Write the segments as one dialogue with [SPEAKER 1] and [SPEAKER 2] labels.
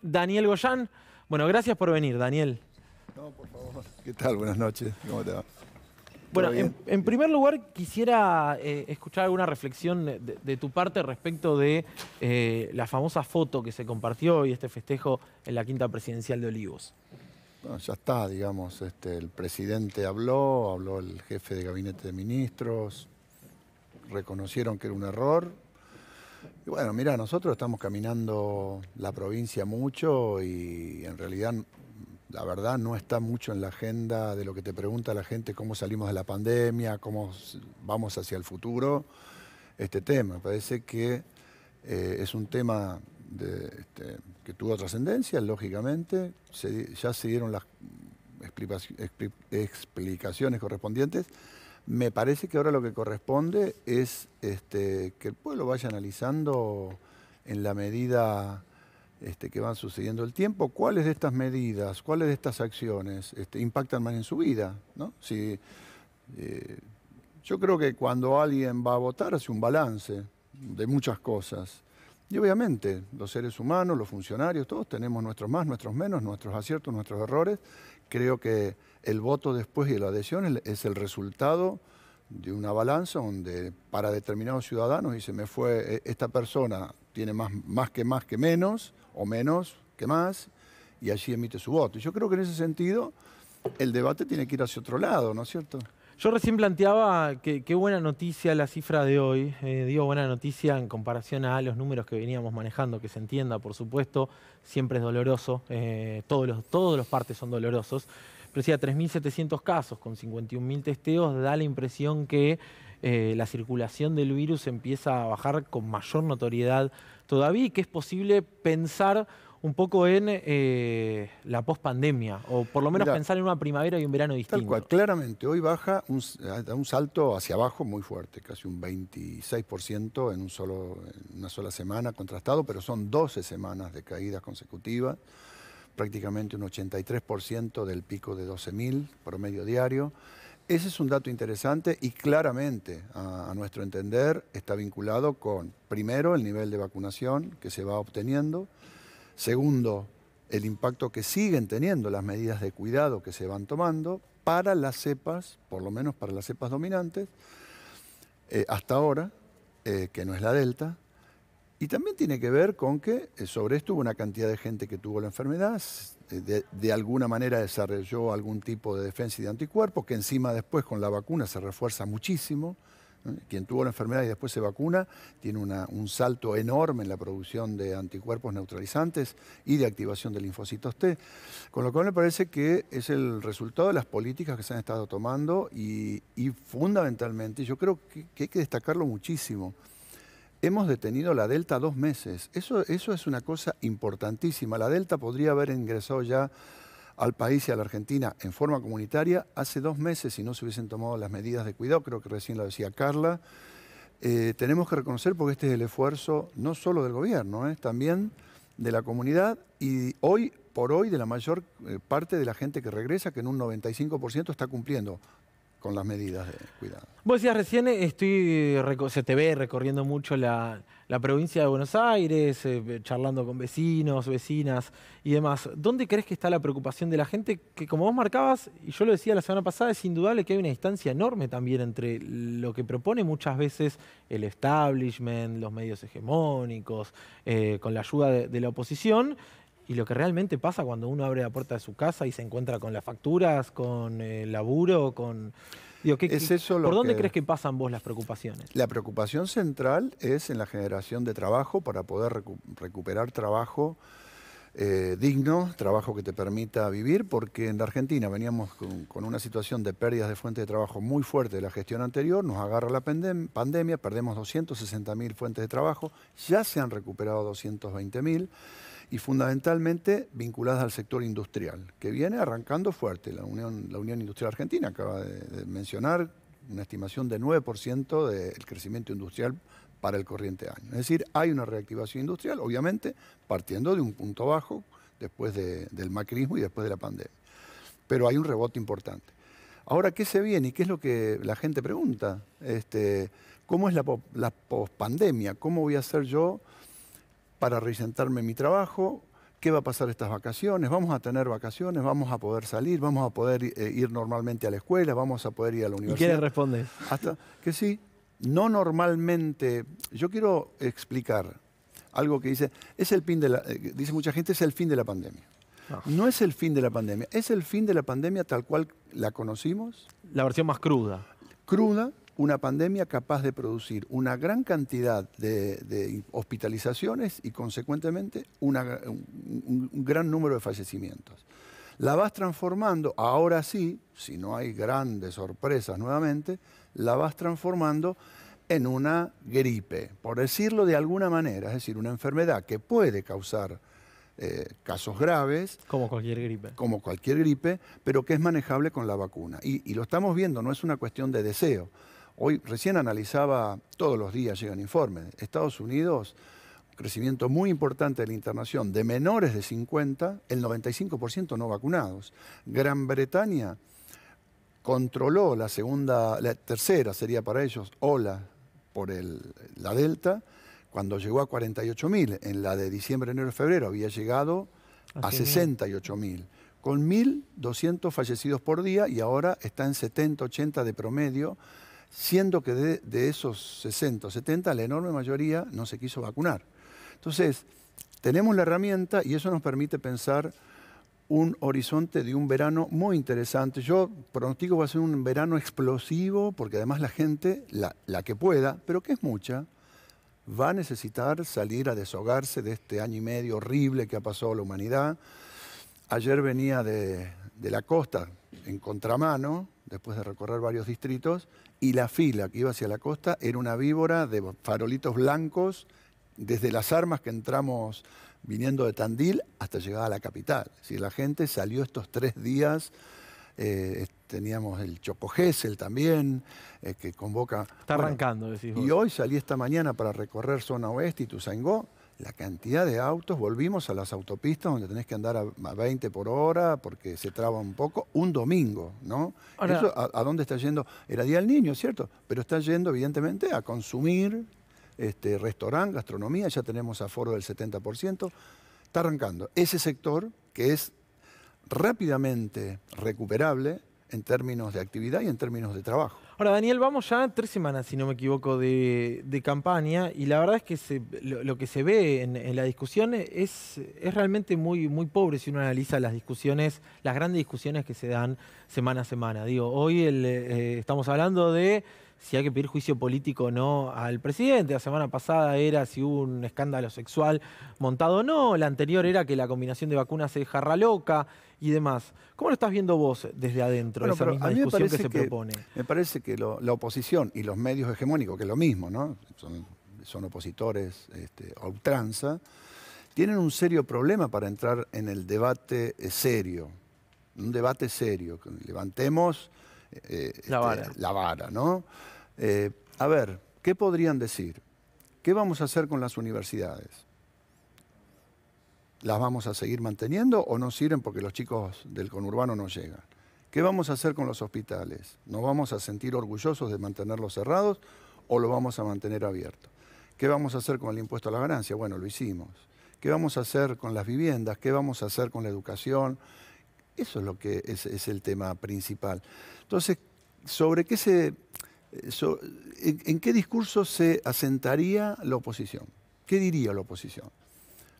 [SPEAKER 1] Daniel Goyán. Bueno, gracias por venir, Daniel.
[SPEAKER 2] No, por favor. ¿Qué tal? Buenas noches. ¿Cómo te va?
[SPEAKER 1] Bueno,
[SPEAKER 2] ¿Todo bien?
[SPEAKER 1] en primer lugar quisiera escuchar alguna reflexión de tu parte respecto de la famosa foto que se compartió y este festejo en la Quinta Presidencial de Olivos.
[SPEAKER 2] Bueno, ya está, digamos. El presidente habló el jefe de gabinete de ministros, reconocieron que era un error. Y bueno, mira, nosotros estamos caminando la provincia mucho y en realidad, la verdad, no está mucho en la agenda de lo que te pregunta la gente, cómo salimos de la pandemia, cómo vamos hacia el futuro. Este tema, parece que es un tema que tuvo trascendencia, lógicamente. Ya se dieron las explicaciones correspondientes. Me parece que ahora lo que corresponde es que el pueblo vaya analizando en la medida que van sucediendo el tiempo, cuáles de estas medidas, cuáles de estas acciones impactan más en su vida, ¿no? Yo creo que cuando alguien va a votar hace un balance de muchas cosas. Y obviamente los seres humanos, los funcionarios, todos tenemos nuestros más, nuestros menos, nuestros aciertos, nuestros errores. Creo que el voto después y la adhesión es el resultado de una balanza donde para determinados ciudadanos dice, esta persona tiene más que menos o menos que más y allí emite su voto. Y yo creo que en ese sentido el debate tiene que ir hacia otro lado, ¿no es cierto?
[SPEAKER 1] Yo recién planteaba que qué buena noticia la cifra de hoy. Digo buena noticia en comparación a los números que veníamos manejando, que se entienda, por supuesto, siempre es doloroso. Todos los partes son dolorosos. Pero decía 3.700 casos con 51.000 testeos, da la impresión que la circulación del virus empieza a bajar con mayor notoriedad todavía y que es posible pensar un poco en la pospandemia, o por lo menos
[SPEAKER 2] Mirá,
[SPEAKER 1] pensar en una primavera y un verano distinto.
[SPEAKER 2] tal cual, claramente, hoy baja da un salto hacia abajo muy fuerte, casi un 26% en una sola semana contrastado, pero son 12 semanas de caídas consecutivas, prácticamente un 83% del pico de 12.000 promedio diario. Ese es un dato interesante y claramente, a nuestro entender, está vinculado con, primero, el nivel de vacunación que se va obteniendo. Segundo, el impacto que siguen teniendo las medidas de cuidado que se van tomando para las cepas, por lo menos para las cepas dominantes, hasta ahora, que no es la Delta. Y también tiene que ver con que sobre esto hubo una cantidad de gente que tuvo la enfermedad, de alguna manera desarrolló algún tipo de defensa y de anticuerpos, que encima después con la vacuna se refuerza muchísimo. Quien tuvo la enfermedad y después se vacuna tiene un salto enorme en la producción de anticuerpos neutralizantes y de activación de linfocitos T. Con lo cual me parece que es el resultado de las políticas que se han estado tomando y fundamentalmente, yo creo que hay que destacarlo muchísimo. Hemos detenido la Delta 2 meses. Eso es una cosa importantísima. La Delta podría haber ingresado ya al país y a la Argentina en forma comunitaria hace 2 meses si no se hubiesen tomado las medidas de cuidado, creo que recién lo decía Carla. Tenemos que reconocer porque este es el esfuerzo no solo del gobierno, también de la comunidad y hoy por hoy de la mayor parte de la gente que regresa, que en un 95% está cumpliendo con las medidas de cuidado.
[SPEAKER 1] Vos decías recién, se te ve recorriendo mucho la provincia de Buenos Aires, charlando con vecinos, vecinas y demás. ¿Dónde crees que está la preocupación de la gente? Que como vos marcabas, y yo lo decía la semana pasada, es indudable que hay una distancia enorme también entre lo que propone muchas veces el establishment, los medios hegemónicos, con la ayuda de la oposición, y lo que realmente pasa cuando uno abre la puerta de su casa y se encuentra con las facturas, con el laburo, con... Digo, ¿por dónde crees que pasan vos las preocupaciones?
[SPEAKER 2] La preocupación central es en la generación de trabajo para poder recuperar trabajo digno, trabajo que te permita vivir, porque en la Argentina veníamos con una situación de pérdidas de fuentes de trabajo muy fuerte de la gestión anterior, nos agarra la pandemia, perdemos 260.000 fuentes de trabajo, ya se han recuperado 220.000, y fundamentalmente vinculadas al sector industrial, que viene arrancando fuerte. La Unión Industrial Argentina acaba de mencionar una estimación de 9% del crecimiento industrial para el corriente año. Es decir, hay una reactivación industrial, obviamente, partiendo de un punto bajo después del macrismo y después de la pandemia. Pero hay un rebote importante. Ahora, ¿qué se viene y qué es lo que la gente pregunta? ¿Cómo es la pospandemia? ¿Cómo voy a hacer yo para reinsertarme en mi trabajo? ¿Qué va a pasar estas vacaciones? ¿Vamos a tener vacaciones? ¿Vamos a poder salir? ¿Vamos a poder ir normalmente a la escuela? ¿Vamos a poder ir a la
[SPEAKER 1] ¿Y
[SPEAKER 2] universidad?
[SPEAKER 1] qué le respondes?
[SPEAKER 2] Hasta que sí, no normalmente. Yo quiero explicar algo que dice, es el fin de dice mucha gente, es el fin de la pandemia.
[SPEAKER 1] No.
[SPEAKER 2] No es el fin de la pandemia, es el fin de la pandemia tal cual la conocimos.
[SPEAKER 1] La versión más cruda.
[SPEAKER 2] Cruda, una pandemia capaz de producir una gran cantidad de hospitalizaciones y, consecuentemente, un gran número de fallecimientos. La vas transformando, ahora sí, si no hay grandes sorpresas nuevamente, la vas transformando en una gripe, por decirlo de alguna manera, es decir, una enfermedad que puede causar casos graves.
[SPEAKER 1] Como cualquier gripe.
[SPEAKER 2] Como cualquier gripe, pero que es manejable con la vacuna. Y lo estamos viendo, no es una cuestión de deseo. Hoy recién analizaba, todos los días llegan informes, Estados Unidos, crecimiento muy importante de la internación, de menores de 50, el 95% no vacunados. Gran Bretaña controló la tercera sería para ellos, ola por la Delta, cuando llegó a 48.000. En la de diciembre, enero y febrero había llegado a 68.000, con 1.200 fallecidos por día, y ahora está en 70, 80 de promedio, siendo que de esos 60 o 70, la enorme mayoría no se quiso vacunar. Entonces, tenemos la herramienta y eso nos permite pensar un horizonte de un verano muy interesante. Yo pronostico que va a ser un verano explosivo, porque además la gente, la que pueda, pero que es mucha, va a necesitar salir a deshogarse de este año y medio horrible que ha pasado la humanidad. Ayer venía de la costa en contramano, después de recorrer varios distritos, y la fila que iba hacia la costa era una víbora de farolitos blancos, desde Las Armas, que entramos viniendo de Tandil, hasta llegar a la capital. Es decir, la gente salió estos 3 días, teníamos el Chocogésel también, que convoca...
[SPEAKER 1] Está arrancando, decís vos.
[SPEAKER 2] Y hoy salí esta mañana para recorrer zona oeste y Ituzaingó. La cantidad de autos, volvimos a las autopistas donde tenés que andar a 20 por hora porque se traba un poco, un domingo, ¿no?
[SPEAKER 1] Ahora,
[SPEAKER 2] ¿eso a dónde está yendo? Era Día del Niño, ¿cierto? Pero está yendo, evidentemente, a consumir restaurante, gastronomía, ya tenemos aforo del 70%. Está arrancando. Ese sector que es rápidamente recuperable en términos de actividad y en términos de trabajo.
[SPEAKER 1] Ahora, Daniel, vamos ya 3 semanas, si no me equivoco, de campaña, y la verdad es que lo que se ve en la discusión es realmente muy, muy pobre si uno analiza las discusiones, las grandes discusiones que se dan semana a semana. Digo, hoy estamos hablando de si hay que pedir juicio político o no al presidente. La semana pasada era si hubo un escándalo sexual montado o no. La anterior era que la combinación de vacunas es jarra loca y demás. ¿Cómo lo estás viendo vos desde adentro, esa misma discusión que se propone?
[SPEAKER 2] Me parece que la oposición y los medios hegemónicos, que es lo mismo, ¿no? Son opositores a ultranza, tienen un serio problema para entrar en el debate serio. Un debate serio. Levantemos la vara, ¿no? A ver, ¿qué podrían decir? ¿Qué vamos a hacer con las universidades? ¿Las vamos a seguir manteniendo o no sirven porque los chicos del conurbano no llegan? ¿Qué vamos a hacer con los hospitales? ¿Nos vamos a sentir orgullosos de mantenerlos cerrados o lo vamos a mantener abiertos? ¿Qué vamos a hacer con el impuesto a la ganancia? Bueno, lo hicimos. ¿Qué vamos a hacer con las viviendas? ¿Qué vamos a hacer con la educación? Eso es lo que es el tema principal. Entonces, ¿en qué discurso se asentaría la oposición? ¿Qué diría la oposición?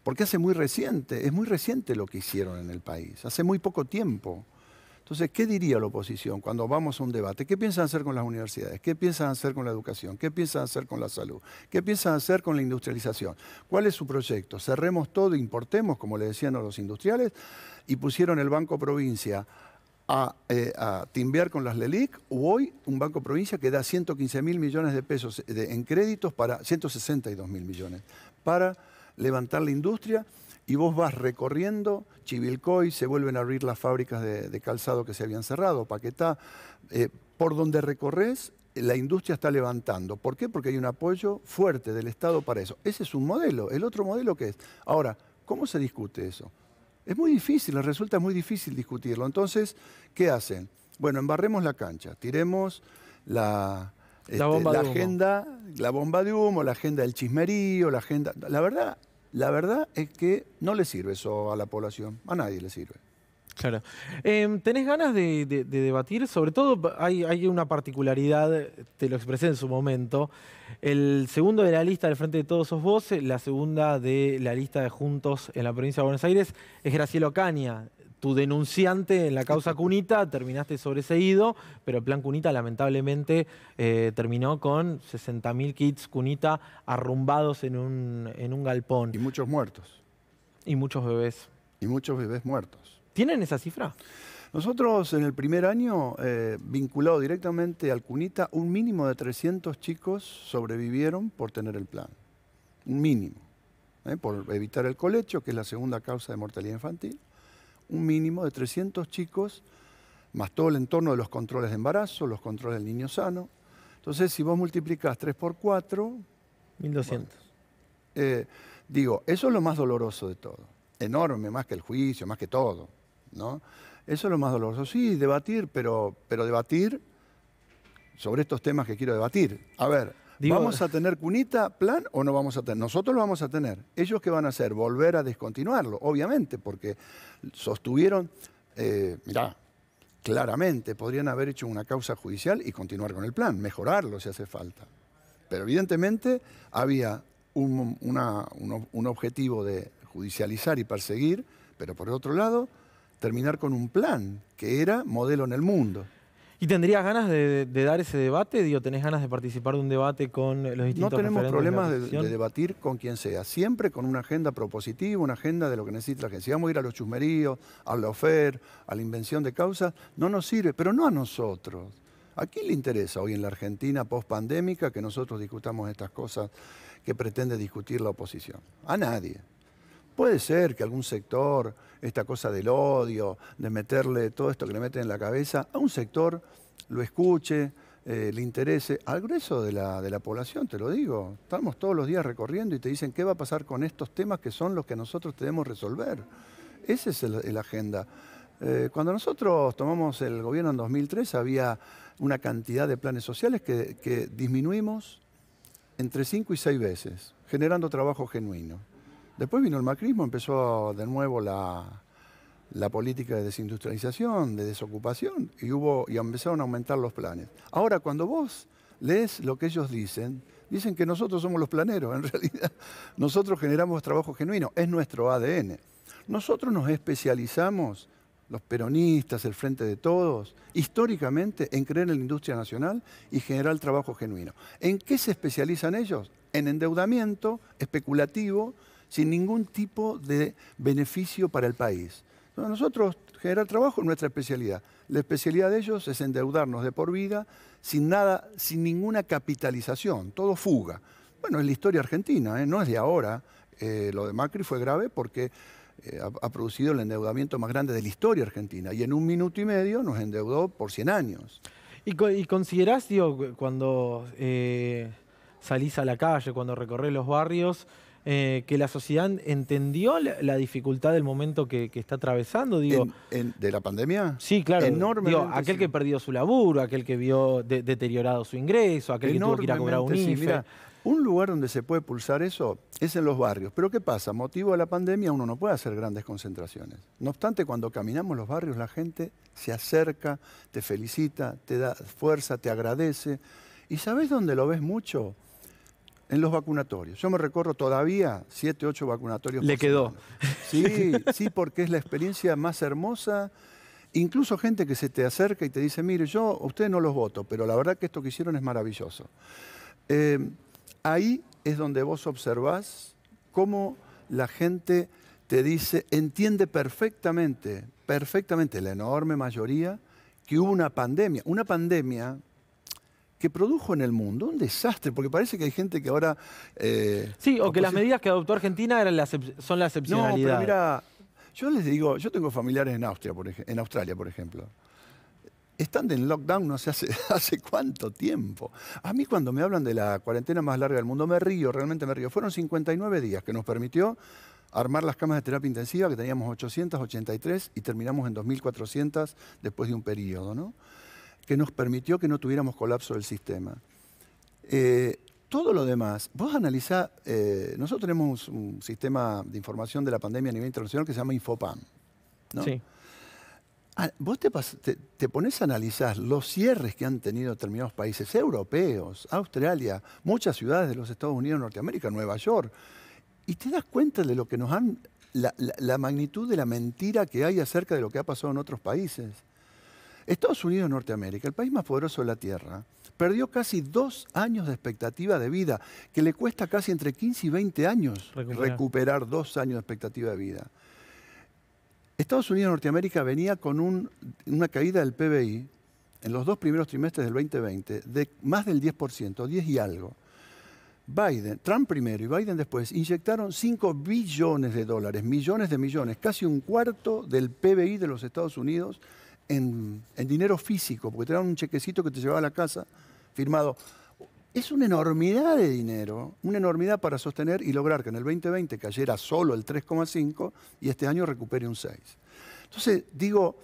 [SPEAKER 2] Porque es muy reciente lo que hicieron en el país, hace muy poco tiempo. Entonces, ¿qué diría la oposición cuando vamos a un debate? ¿Qué piensan hacer con las universidades? ¿Qué piensan hacer con la educación? ¿Qué piensan hacer con la salud? ¿Qué piensan hacer con la industrialización? ¿Cuál es su proyecto? ¿Cerremos todo, importemos, como le decían a los industriales, y pusieron el Banco Provincia a timbear con las LELIC, o hoy un Banco Provincia que da 115.000 millones de pesos en créditos para 162.000 millones para levantar la industria? Y vos vas recorriendo Chivilcoy, se vuelven a abrir las fábricas de calzado que se habían cerrado, Paquetá. Por donde recorres, la industria está levantando. ¿Por qué? Porque hay un apoyo fuerte del Estado para eso. Ese es un modelo. ¿El otro modelo qué es? Ahora, ¿cómo se discute eso? Es muy difícil, les resulta muy difícil discutirlo. Entonces, ¿qué hacen? Bueno, embarremos la cancha, tiremos la agenda, la bomba de humo, la agenda del chismerío, la agenda... La verdad, La verdad es que no le sirve eso a la población, a nadie le sirve.
[SPEAKER 1] Claro. ¿Tenés ganas de debatir? Sobre todo hay una particularidad, te lo expresé en su momento. El segundo de la lista del Frente de Todos sos vos, la segunda de la lista de Juntos en la provincia de Buenos Aires es Graciela Ocaña. Tu denunciante en la causa Cunita, terminaste sobreseído, pero el plan Cunita lamentablemente terminó con 60.000 kits Cunita arrumbados en un galpón.
[SPEAKER 2] Y muchos muertos.
[SPEAKER 1] Y muchos bebés.
[SPEAKER 2] Y muchos bebés muertos.
[SPEAKER 1] ¿Tienen esa cifra?
[SPEAKER 2] Nosotros en el primer año, vinculado directamente al Cunita, un mínimo de 300 chicos sobrevivieron por tener el plan. Un mínimo. Por evitar el colecho, que es la segunda causa de mortalidad infantil. Un mínimo de 300 chicos, más todo el entorno de los controles de embarazo, los controles del niño sano. Entonces, si vos multiplicás 3 por 4...
[SPEAKER 1] 1.200.
[SPEAKER 2] Bueno, digo, eso es lo más doloroso de todo. Enorme, más que el juicio, más que todo, ¿no? Eso es lo más doloroso. Sí, debatir, pero debatir sobre estos temas que quiero debatir. A ver, ¿vamos a tener Cunita, plan o no vamos a tener? Nosotros lo vamos a tener. ¿Ellos qué van a hacer? Volver a descontinuarlo, obviamente, porque sostuvieron, mirá, claramente podrían haber hecho una causa judicial y continuar con el plan, mejorarlo si hace falta. Pero evidentemente había un objetivo de judicializar y perseguir, pero por otro lado, terminar con un plan que era modelo en el mundo.
[SPEAKER 1] ¿Y tendrías ganas de dar ese debate? Digo, ¿tenés ganas de participar de un debate con los distintos
[SPEAKER 2] No tenemos problemas
[SPEAKER 1] de
[SPEAKER 2] de debatir con quien sea, siempre con una agenda propositiva, una agenda de lo que necesita la gente. Si vamos a ir a los chusmeríos, al lawfare, a la invención de causas, no nos sirve, pero no a nosotros. ¿A quién le interesa hoy en la Argentina post-pandémica que nosotros discutamos estas cosas que pretende discutir la oposición? A nadie. Puede ser que algún sector, esta cosa del odio, de meterle todo esto que le meten en la cabeza, a un sector lo escuche, le interese. Al grueso de la población, te lo digo, estamos todos los días recorriendo y te dicen qué va a pasar con estos temas que son los que nosotros debemos resolver. Esa es la agenda. Cuando nosotros tomamos el gobierno en 2003 había una cantidad de planes sociales que disminuimos entre 5 y 6 veces, generando trabajo genuino. Después vino el macrismo, empezó de nuevo la política de desindustrialización, de desocupación, y empezaron a aumentar los planes. Ahora, cuando vos lees lo que ellos dicen que nosotros somos los planeros. En realidad, nosotros generamos trabajo genuino, es nuestro ADN. Nosotros nos especializamos, los peronistas, el Frente de Todos, históricamente en creer en la industria nacional y generar trabajo genuino. ¿En qué se especializan ellos? En endeudamiento especulativo, sin ningún tipo de beneficio para el país. Entonces, nosotros, generar trabajo es nuestra especialidad. La especialidad de ellos es endeudarnos de por vida, sin nada, sin ninguna capitalización, todo fuga. Bueno, es la historia argentina, no es de ahora. Lo de Macri fue grave porque ha producido el endeudamiento más grande de la historia argentina y en 1 minuto y medio nos endeudó por 100 años.
[SPEAKER 1] ¿Y considerás, digo, cuando salís a la calle, cuando recorres los barrios, que la sociedad entendió la dificultad del momento que está atravesando? Digo,
[SPEAKER 2] ¿De la pandemia?
[SPEAKER 1] Sí, claro.
[SPEAKER 2] Enormemente.
[SPEAKER 1] Digo, aquel que perdió su laburo, aquel que vio deteriorado su ingreso, aquel que tuvo que ir a cobrar un IFE.
[SPEAKER 2] Mira, un lugar donde se puede pulsar eso es en los barrios. Pero ¿qué pasa? Motivo de la pandemia uno no puede hacer grandes concentraciones. No obstante, cuando caminamos los barrios la gente se acerca, te felicita, te da fuerza, te agradece. ¿Y sabés dónde lo ves mucho? En los vacunatorios. Yo me recorro todavía 7, 8 vacunatorios.
[SPEAKER 1] Le quedó.
[SPEAKER 2] Sí, sí, porque es la experiencia más hermosa. Incluso gente que se te acerca y te dice, mire, yo a ustedes no los voto, pero la verdad que esto que hicieron es maravilloso. Ahí es donde vos observás cómo la gente te dice, entiende perfectamente, la enorme mayoría, que hubo una pandemia que produjo en el mundo un desastre, porque parece que hay gente que ahora...
[SPEAKER 1] sí, o que las medidas que adoptó Argentina son la excepcionalidad.
[SPEAKER 2] No, pero mira, yo les digo, yo tengo familiares en Australia, por ejemplo. Están en lockdown no sé hace cuánto tiempo. A mí cuando me hablan de la cuarentena más larga del mundo me río, realmente me río. Fueron 59 días que nos permitió armar las camas de terapia intensiva, que teníamos 883 y terminamos en 2.400 después de un periodo, ¿no? Que nos permitió que no tuviéramos colapso del sistema. Todo lo demás, vos analizás, nosotros tenemos un sistema de información de la pandemia a nivel internacional que se llama Infopam, ¿no?
[SPEAKER 1] Sí.
[SPEAKER 2] Vos te pones a analizar los cierres que han tenido determinados países europeos, Australia, muchas ciudades de los Estados Unidos, Norteamérica, Nueva York, y te das cuenta de lo que nos han, la magnitud de la mentira que hay acerca de lo que ha pasado en otros países. Estados Unidos, Norteamérica, el país más poderoso de la Tierra, perdió casi 2 años de expectativa de vida, que le cuesta casi entre 15 y 20 años recuperar 2 años de expectativa de vida. Estados Unidos y Norteamérica venía con una caída del PBI en los 2 primeros trimestres del 2020 de más del 10%, 10 y algo. Trump primero y Biden después, inyectaron 5 billones de dólares, millones de millones, casi un cuarto del PBI de los Estados Unidos en dinero físico, porque te daban un chequecito que te llevaba a la casa firmado. Es una enormidad de dinero, una enormidad para sostener y lograr que en el 2020 cayera solo el 3,5 y este año recupere un 6. Entonces, digo,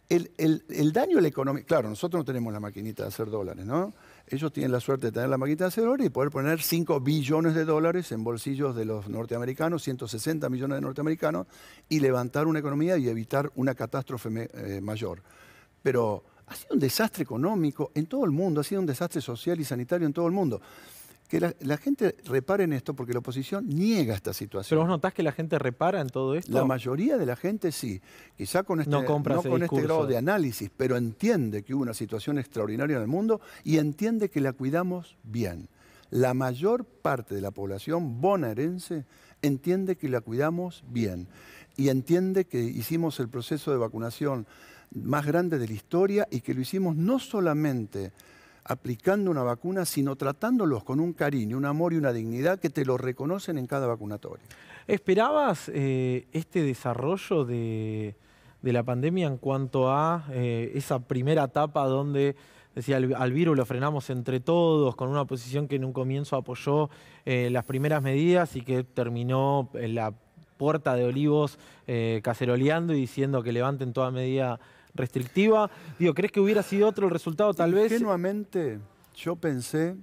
[SPEAKER 2] el daño a la economía, claro, nosotros no tenemos la maquinita de hacer dólares, ¿no? Ellos tienen la suerte de tener la maquinita de hacer dólares y poder poner 5 billones de dólares en bolsillos de los norteamericanos, 160 millones de norteamericanos, y levantar una economía y evitar una catástrofe mayor. Pero ha sido un desastre económico en todo el mundo, ha sido un desastre social y sanitario en todo el mundo. Que la gente repare en esto porque la oposición niega esta situación.
[SPEAKER 1] ¿Pero vos notás que la gente repara en todo esto?
[SPEAKER 2] La mayoría de la gente sí. Quizá con este grado de análisis, pero entiende que hubo una situación extraordinaria en el mundo y entiende que la cuidamos bien. La mayor parte de la población bonaerense entiende que la cuidamos bien y entiende que hicimos el proceso de vacunación más grande de la historia y que lo hicimos no solamente aplicando una vacuna, sino tratándolos con un cariño, un amor y una dignidad que te lo reconocen en cada vacunatorio.
[SPEAKER 1] ¿Esperabas este desarrollo de la pandemia en cuanto a esa primera etapa donde decía al virus lo frenamos entre todos, con una oposición que en un comienzo apoyó las primeras medidas y que terminó en la Puerta de Olivos caceroleando y diciendo que levanten toda medida restrictiva? Digo, ¿crees que hubiera sido otro el resultado tal vez?
[SPEAKER 2] Ingenuamente yo pensé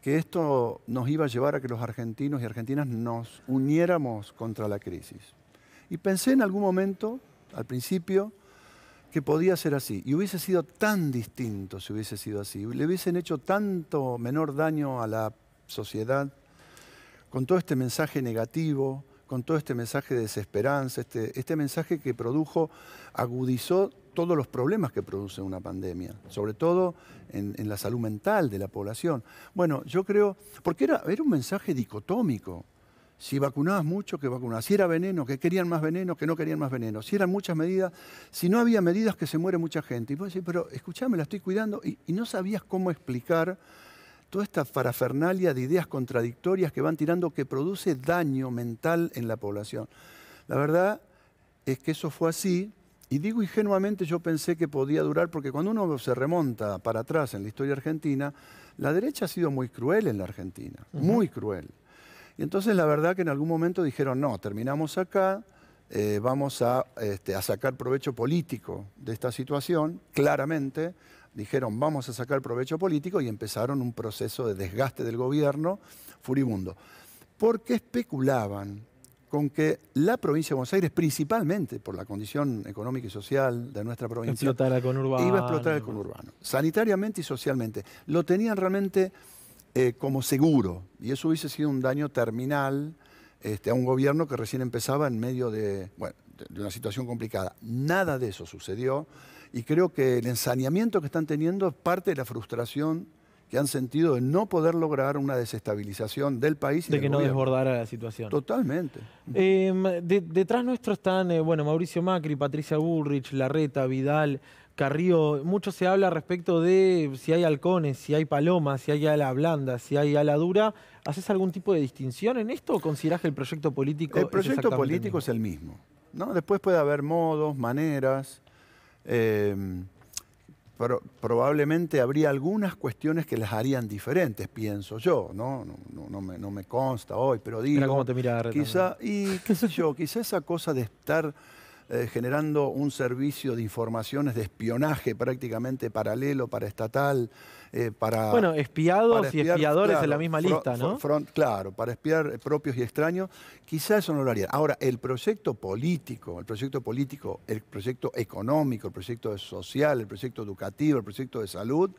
[SPEAKER 2] que esto nos iba a llevar a que los argentinos y argentinas nos uniéramos contra la crisis. Y pensé en algún momento, al principio, que podía ser así. Y hubiese sido tan distinto si hubiese sido así. Le hubiesen hecho tanto menor daño a la sociedad con todo este mensaje negativo, con todo este mensaje de desesperanza, este mensaje que agudizó todos los problemas que produce una pandemia, sobre todo en la salud mental de la población. Bueno, yo creo, porque era un mensaje dicotómico. Si vacunabas mucho, que vacunabas. Si era veneno, que querían más veneno, que no querían más veneno. Si eran muchas medidas, si no había medidas, que se muere mucha gente. Y vos decís, pero escuchame, la estoy cuidando, y no sabías cómo explicar toda esta parafernalia de ideas contradictorias que van tirando, que produce daño mental en la población. La verdad es que eso fue así, y digo ingenuamente, yo pensé que podía durar, porque cuando uno se remonta para atrás en la historia argentina, la derecha ha sido muy cruel en la Argentina, muy cruel. Y entonces la verdad que en algún momento dijeron, no, terminamos acá, vamos a sacar provecho político de esta situación, claramente. Dijeron, vamos a sacar provecho político y empezaron un proceso de desgaste del gobierno furibundo. Porque especulaban con que la provincia de Buenos Aires, principalmente por la condición económica y social de nuestra provincia, iba a explotar el conurbano, sanitariamente y socialmente. Lo tenían realmente como seguro, y eso hubiese sido un daño terminal a un gobierno que recién empezaba en medio de una situación complicada. Nada de eso sucedió. Y creo que el ensañamiento que están teniendo es parte de la frustración que han sentido de no poder lograr una desestabilización del país y
[SPEAKER 1] de que no
[SPEAKER 2] gobierno.
[SPEAKER 1] desbordara la situación.
[SPEAKER 2] Totalmente.
[SPEAKER 1] Detrás nuestro están Mauricio Macri, Patricia Bullrich, Larreta, Vidal, Carrió. Mucho se habla respecto de si hay halcones, si hay palomas, si hay ala blanda, si hay ala dura. ¿Haces algún tipo de distinción en esto o considerás que el proyecto político
[SPEAKER 2] El proyecto político es el mismo, ¿no? Después puede haber modos, maneras. Probablemente habría algunas cuestiones que las harían diferentes, pienso yo, ¿no? No me consta hoy, pero digo...
[SPEAKER 1] Mira cómo te mira
[SPEAKER 2] quizá, y qué sé yo, quizá esa cosa de estar generando un servicio de informaciones de espionaje prácticamente paralelo, paraestatal,
[SPEAKER 1] Bueno, espiados
[SPEAKER 2] para
[SPEAKER 1] y
[SPEAKER 2] espiar,
[SPEAKER 1] espiadores
[SPEAKER 2] claro,
[SPEAKER 1] en la misma lista, ¿no?
[SPEAKER 2] Claro, para espiar propios y extraños, quizás eso no lo haría. Ahora, el proyecto político, el proyecto económico, el proyecto social, el proyecto educativo, el proyecto de salud,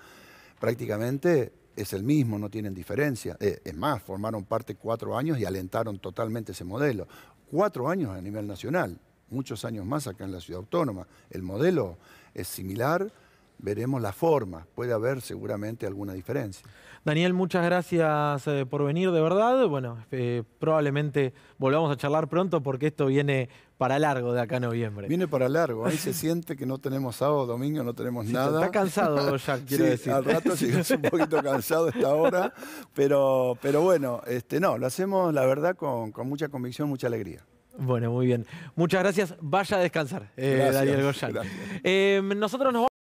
[SPEAKER 2] prácticamente es el mismo, no tienen diferencia. Es más, formaron parte 4 años y alentaron totalmente ese modelo. 4 años a nivel nacional, muchos años más acá en la Ciudad Autónoma. El modelo es similar, veremos la forma, puede haber seguramente alguna diferencia.
[SPEAKER 1] Daniel, muchas gracias por venir, de verdad. Bueno, probablemente volvamos a charlar pronto porque esto viene para largo de acá a noviembre.
[SPEAKER 2] Viene para largo, ahí se siente que no tenemos sábado, domingo, no tenemos nada.
[SPEAKER 1] Está cansado ya, quiero
[SPEAKER 2] sí,
[SPEAKER 1] decir.
[SPEAKER 2] Al rato sí es un poquito cansado esta hora, pero bueno, no, lo hacemos la verdad con mucha convicción, mucha alegría.
[SPEAKER 1] Bueno, muy bien. Muchas gracias. Vaya a descansar,
[SPEAKER 2] Gracias,
[SPEAKER 1] Daniel Goyan. Nosotros nos vamos